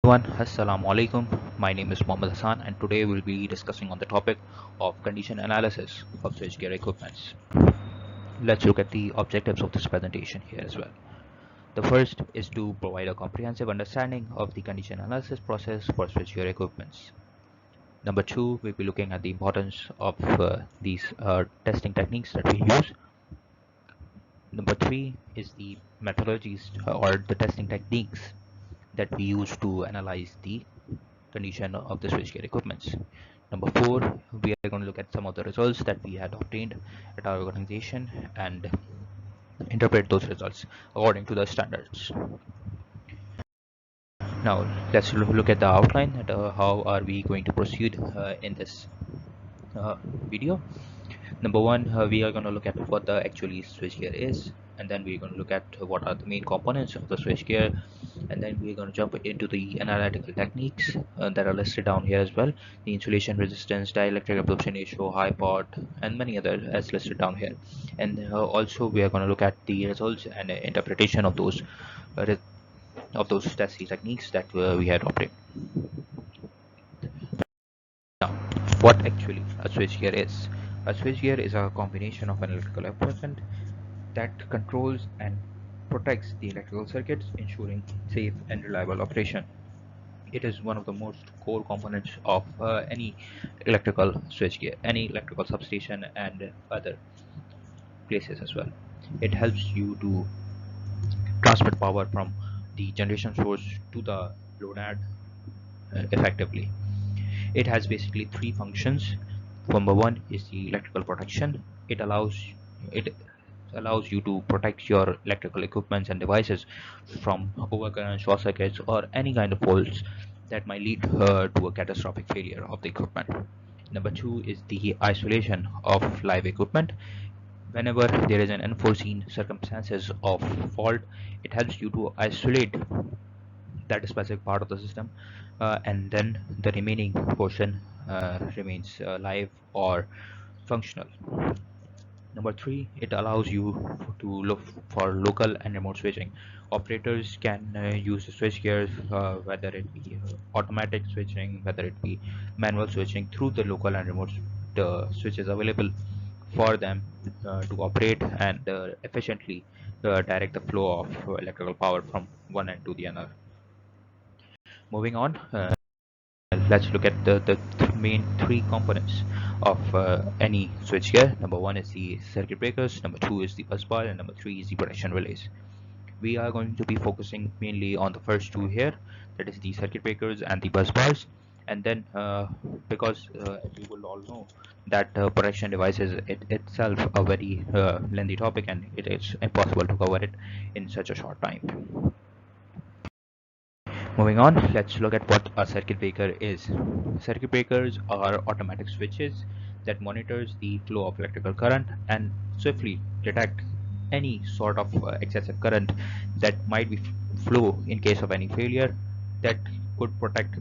Everyone, Assalamu alaikum. My name is Mohammed Hassan, and today we'll be discussing on the topic of condition analysis of switchgear equipments. Let's look at the objectives of this presentation here as well. The first is to provide a comprehensive understanding of the condition analysis process for switchgear equipments. Number two, we'll be looking at the importance of these testing techniques that we use. Number three is the methodologies or the testing techniques that we use to analyze the condition of the switchgear equipments. Number four, we are going to look at some of the results that we had obtained at our organization and interpret those results according to the standards. Now let's look at the outline at how are we going to proceed in this video. Number one, we are going to look at what the actually switchgear is, and then we're going to look at what are the main components of the switchgear, and then we're going to jump into the analytical techniques that are listed down here as well: the insulation resistance, dielectric absorption ratio, high pot, and many others as listed down here. And also we are going to look at the results and interpretation of those testing techniques that we had obtained. Now, what actually a switchgear is? A switchgear is a combination of an electrical equipment that controls and protects the electrical circuits, ensuring safe and reliable operation. It is one of the most core components of any electrical switchgear, any electrical substation, and other places as well. It helps you to transmit power from the generation source to the load effectively. It has basically three functions. Number one is the electrical protection. It allows you to protect your electrical equipments and devices from overcurrent, short circuits, or any kind of faults that might lead to a catastrophic failure of the equipment. Number two is the isolation of live equipment. Whenever there is an unforeseen circumstances of fault, it helps you to isolate that specific part of the system, and then the remaining portion remains live or functional. Number three, it allows you to look for local and remote switching. Operators can use the switch gears, whether it be automatic switching, whether it be manual switching, through the local and remote switches available for them to operate and efficiently direct the flow of electrical power from one end to the other. Moving on, let's look at the main three components of any switchgear. Number one is the circuit breakers, number two is the bus bar, and number three is the protection relays. We are going to be focusing mainly on the first two here, that is the circuit breakers and the bus bars. And then because as you will all know that protection devices itself a very lengthy topic, and it is impossible to cover it in such a short time. Moving on, let's look at what a circuit breaker is. Circuit breakers are automatic switches that monitors the flow of electrical current and swiftly detect any sort of excessive current that might be flow in case of any failure, that could protect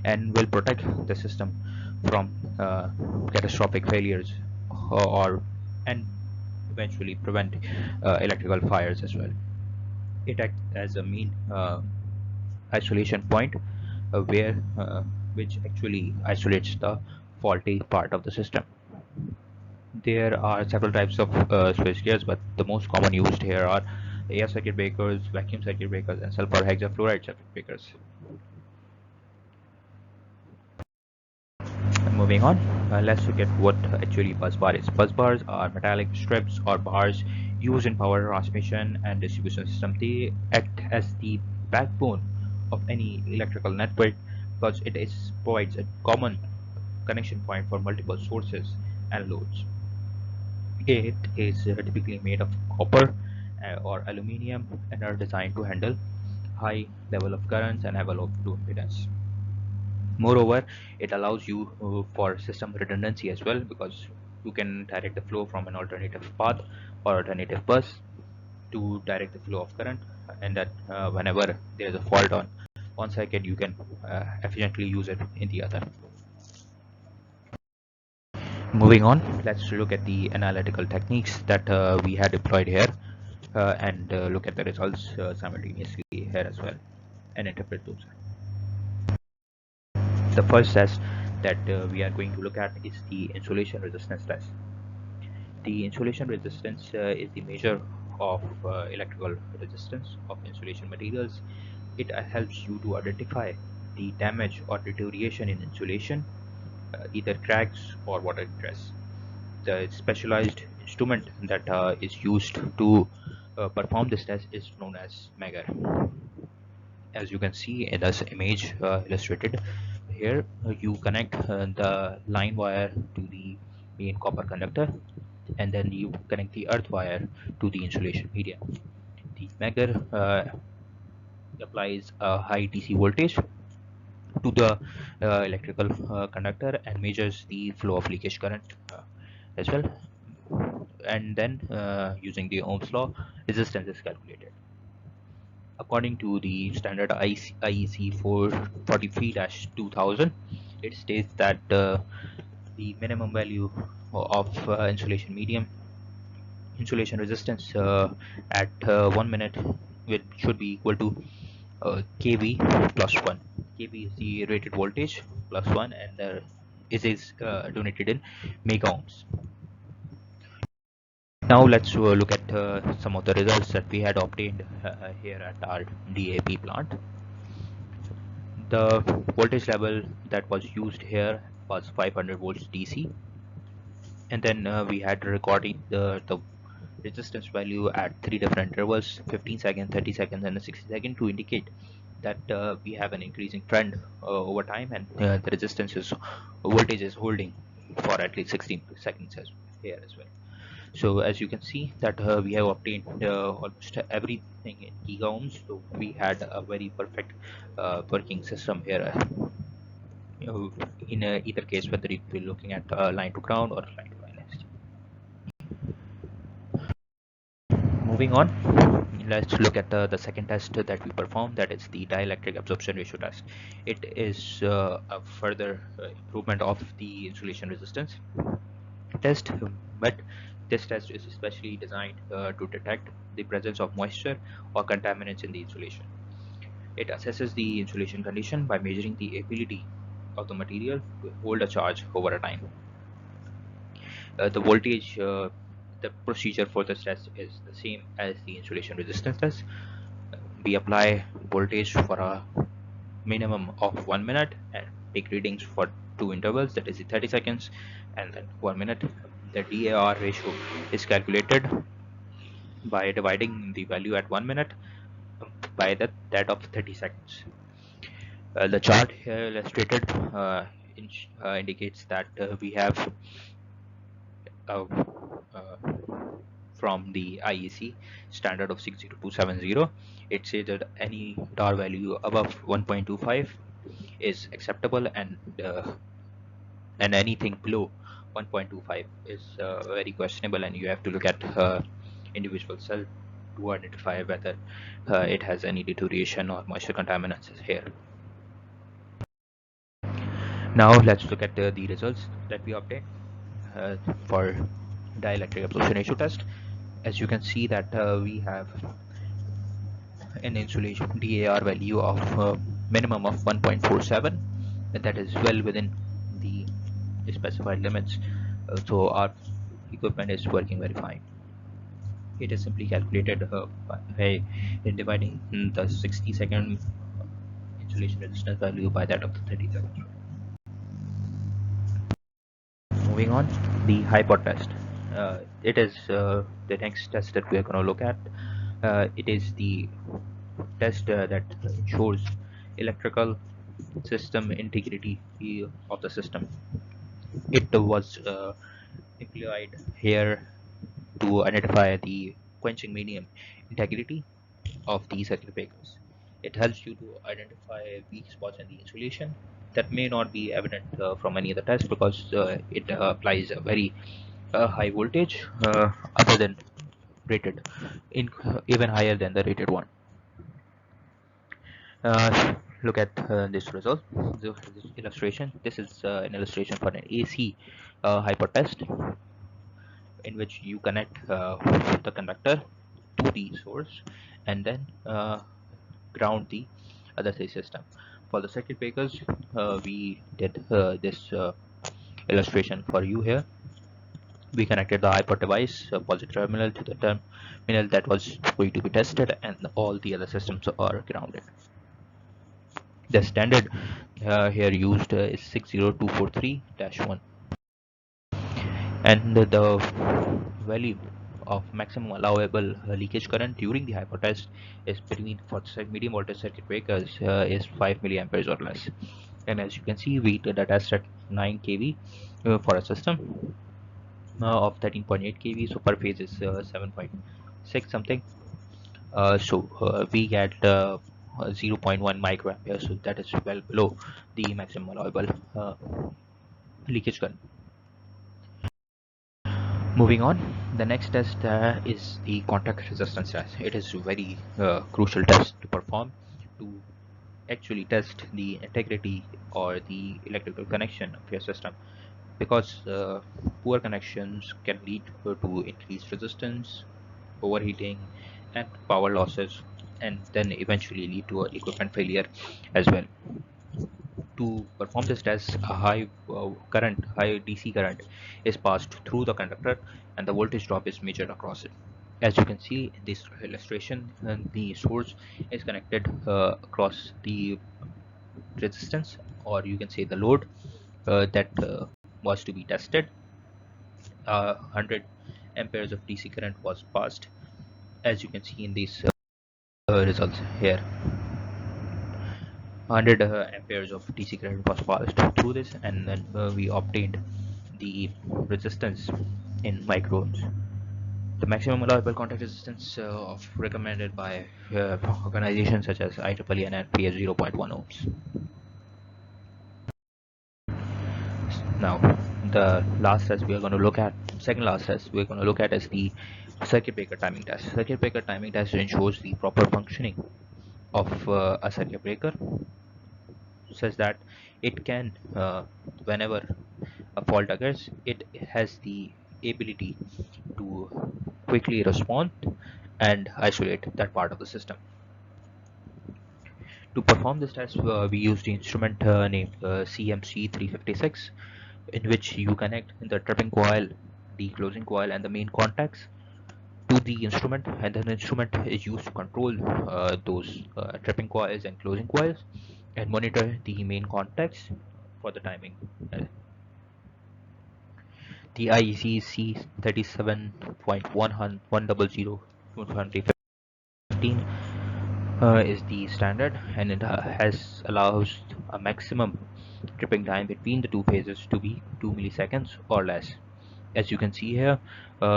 and will protect the system from catastrophic failures, or and eventually prevent electrical fires as well. It acts as a mean isolation point where which actually isolates the faulty part of the system. There are several types of switch gears, but the most common used here are air circuit breakers, vacuum circuit breakers, and sulfur hexafluoride circuit breakers. Moving on, let's look at what actually bus bar is. Bus bars are metallic strips or bars used in power transmission and distribution system. They act as the backbone of any electrical network because provides a common connection point for multiple sources and loads. It is typically made of copper or aluminium and are designed to handle high level of currents and have a low impedance. Moreover, it allows you for system redundancy as well, because you can direct the flow from an alternative path or alternative bus to direct the flow of current, and that whenever there is a fault on one circuit, you can efficiently use it in the other. Moving on, let's look at the analytical techniques that we had deployed here, and look at the results simultaneously here as well and interpret those. The first test that we are going to look at is the insulation resistance test. The insulation resistance is the measure of electrical resistance of insulation materials. It helps you to identify the damage or deterioration in insulation, either cracks or water ingress. The specialized instrument that is used to perform this test is known as Megger. As you can see in this image illustrated here, you connect the line wire to the main copper conductor, and then you connect the earth wire to the insulation medium. The Megger applies a high DC voltage to the electrical conductor and measures the flow of leakage current as well, and then using the Ohm's law, resistance is calculated. According to the standard IEC 443-2000, it states that the minimum value of insulation resistance at 1 minute should be equal to kV plus 1. kV is the rated voltage plus 1, and it is denoted in mega ohms. Now let's look at some of the results that we had obtained here at our DAP plant. The voltage level that was used here was 500 volts DC, and then we had recording the resistance value at 3 different intervals: 15 seconds, 30 seconds, and 60 seconds, to indicate that we have an increasing trend over time, and the voltage is holding for at least 16 seconds here as well. So as you can see that we have obtained almost everything in giga ohms, so we had a very perfect working system here in either case, whether it be looking at line to ground or line to line ST. Moving on, let's look at the second test that we performed, that is the dielectric absorption ratio test. It is a further improvement of the insulation resistance test, but this test is especially designed to detect the presence of moisture or contaminants in the insulation. It assesses the insulation condition by measuring the ability of the material to hold a charge over a time. The procedure for this test is the same as the insulation resistance test. We apply voltage for a minimum of 1 minute and take readings for 2 intervals, that is 30 seconds and then 1 minute. The DAR ratio is calculated by dividing the value at 1 minute by that of 30 seconds. The chart here illustrated indicates that we have from the IEC standard of 60270, it says that any DAR value above 1.25 is acceptable, and anything below 1.25 is very questionable, and you have to look at individual cell to identify whether it has any deterioration or moisture contaminants here. Now let's look at the results that we obtained for dielectric absorption ratio test. As you can see that we have an insulation DAR value of minimum of 1.47, that is well within the specified limits, so our equipment is working very fine. It is simply calculated by dividing the 60-second insulation resistance value by that of the 30 seconds. Moving on, the hyper test. It is the next test that we are going to look at. It is the test that ensures electrical system integrity of the system. It was employed here to identify the quenching medium integrity of the circuit breakers. It helps you to identify weak spots in the insulation that may not be evident from any other test, because it applies a very high voltage other than rated, even higher than the rated one. Look at this result, this illustration. This is an illustration for an AC hyper test, in which you connect the conductor to the source and then ground the other three systems. For the circuit breakers, we did this illustration for you here. We connected the iPod device positive terminal to the terminal that was going to be tested, and all the other systems are grounded. The standard here used is 60243-1, and the value of maximum allowable leakage current during the hyper test is between, for medium voltage circuit breakers, is 5 milliamperes or less. And as you can see, we did a test at 9 kV for a system of 13.8 kV, so per phase is 7.6 something. So we get 0.1 microampere, so that is well below the maximum allowable leakage current. Moving on, the next test is the contact resistance test. It is a very crucial test to perform to actually test the integrity or the electrical connection of your system, because poor connections can lead to increased resistance, overheating, and power losses, and then eventually lead to equipment failure as well. To perform this test, a high DC current is passed through the conductor, and the voltage drop is measured across it. As you can see in this illustration, the source is connected across the resistance, or you can say the load that was to be tested. 100 amperes of DC current was passed, as you can see in these results here. 100 amperes of DC current was passed through this, and then we obtained the resistance in microohms. The maximum allowable contact resistance recommended by organizations such as IEEE and NP is 0.1 ohms. Now, the last test we are going to look at, second last test we're going to look at, is the circuit breaker timing test. Circuit breaker timing test ensures the proper functioning of a circuit breaker, such that it can, whenever a fault occurs, it has the ability to quickly respond and isolate that part of the system. To perform this test, we used the instrument named CMC356, in which you connect the tripping coil, the closing coil, and the main contacts to the instrument, and then the instrument is used to control those tripping coils and closing coils, and monitor the main contacts for the timing. The IEC C37.100.2015 is the standard, and it allows a maximum tripping time between the two phases to be 2 milliseconds or less. As you can see here,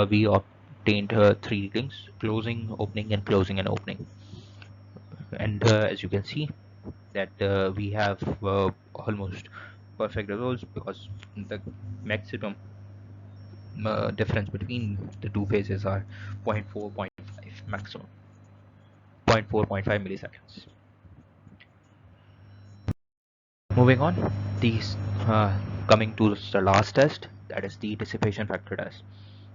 we obtained three readings: closing, opening, and closing and opening. And as you can see that we have almost perfect results, because the maximum difference between the two phases are 0.4, 0.5 maximum, 0.4, 0.5 milliseconds. Moving on, these coming to the last test, that is the dissipation factor test.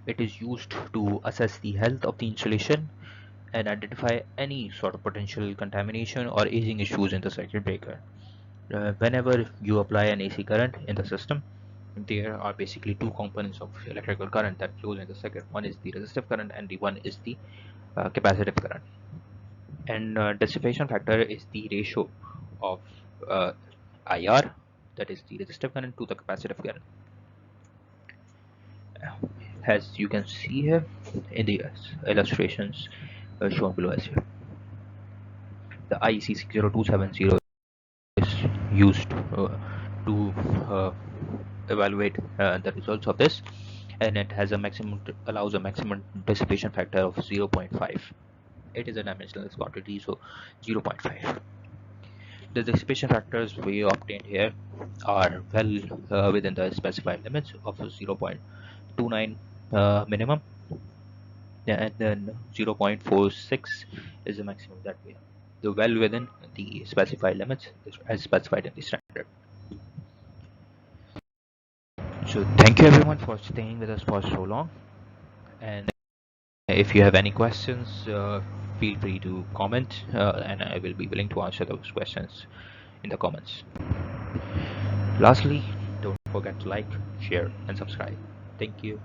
It is used to assess the health of the insulation and identify any sort of potential contamination or aging issues in the circuit breaker. Whenever you apply an AC current in the system, there are basically two components of electrical current that flows in the circuit. One is the resistive current, and the one is the capacitive current. And dissipation factor is the ratio of IR, that is the resistive current, to the capacitive current. As you can see here in the illustrations shown below as here, the IEC 60270 is used to evaluate the results of this, and it has a maximum, allows a maximum dissipation factor of 0.5. It is a dimensionless quantity, so 0.5. The dissipation factors we obtained here are well within the specified limits of 0.29 minimum, and then 0.46 is the maximum that we have. So well within the specified limits as specified in the standard. So thank you everyone for staying with us for so long, and if you have any questions, feel free to comment, and I will be willing to answer those questions in the comments. Lastly, don't forget to like, share, and subscribe. Thank you.